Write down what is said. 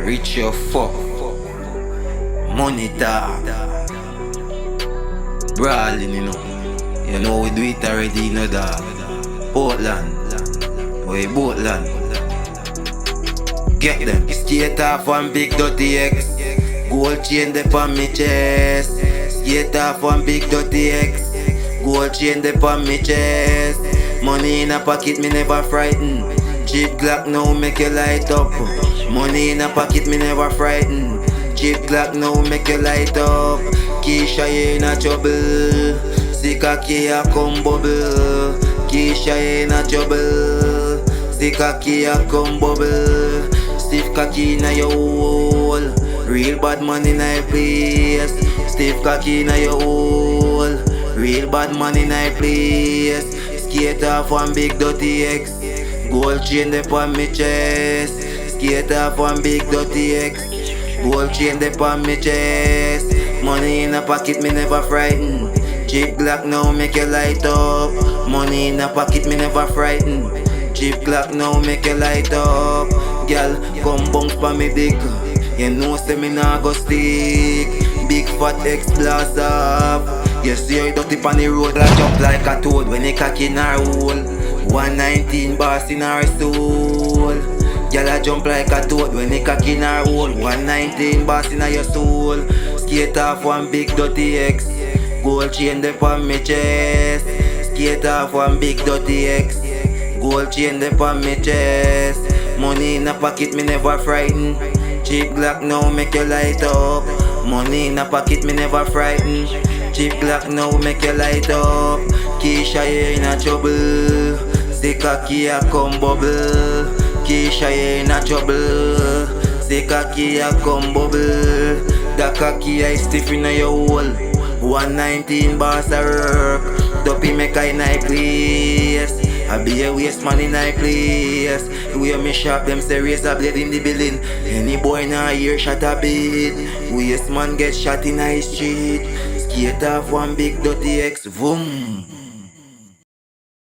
Rich your fuck. Money talk. Brawling, you know. You know we do it already, you know that. Portland. Way Portland. Get them. Skate off one big dirty X. Gold chain dey on me chest. Skate off one big dirty X. Gold chain dey on me chest. Money in a pocket, me never frightened. Cheap Glock now make you light up. Money in a pocket, me never frightened. Cheap Glock now make you light up. Keisha, you in a trouble. Sika Kia come bubble. Keisha, you in a trouble. Sika Kia come bubble. Stiff cocky in your hole. Real bad man in a place. Stiff cocky in your hole. Real bad man in a place. Skate off one big dirty X. Gold chain dey on me chest. Skate off one big dirty X. Gold chain dey on me chest. Money in a pocket, me never frightened. Cheap Glock now make you light up. Money in a pocket, me never frightened. Cheap Glock now make you light up. Girl, come bounce pa me dick. You know say me nah go stick. Big fat X blast up. You see her dirty on the road, I jump like a toad when he cock in her hole. 119 bars in her soul. Girl, I jump like a toad when he cock in her hole. 119 bars in your soul. Skate off one big dirty X. Gold chain dey on me chest. Skate off one big dirty X. Gold chain dey on me chest. Money in a pocket, me never frightened. Cheap Glock now make you light up. Money in a pocket, me never frightened. Cheap Glock now make you light up. Keisha, you in a trouble. Sika Kia come bubble. Keisha, you in a trouble. Sika Kia come bubble. Daka Kia is stiff in your hole. 119 bars a work. Dopey make I in a place. I be a waste man in a place. Where me shop them say razor blade in the building. Any boy now hear shot a beat. Waste man get shot in a street. Skate off one big dirty X. Vroom.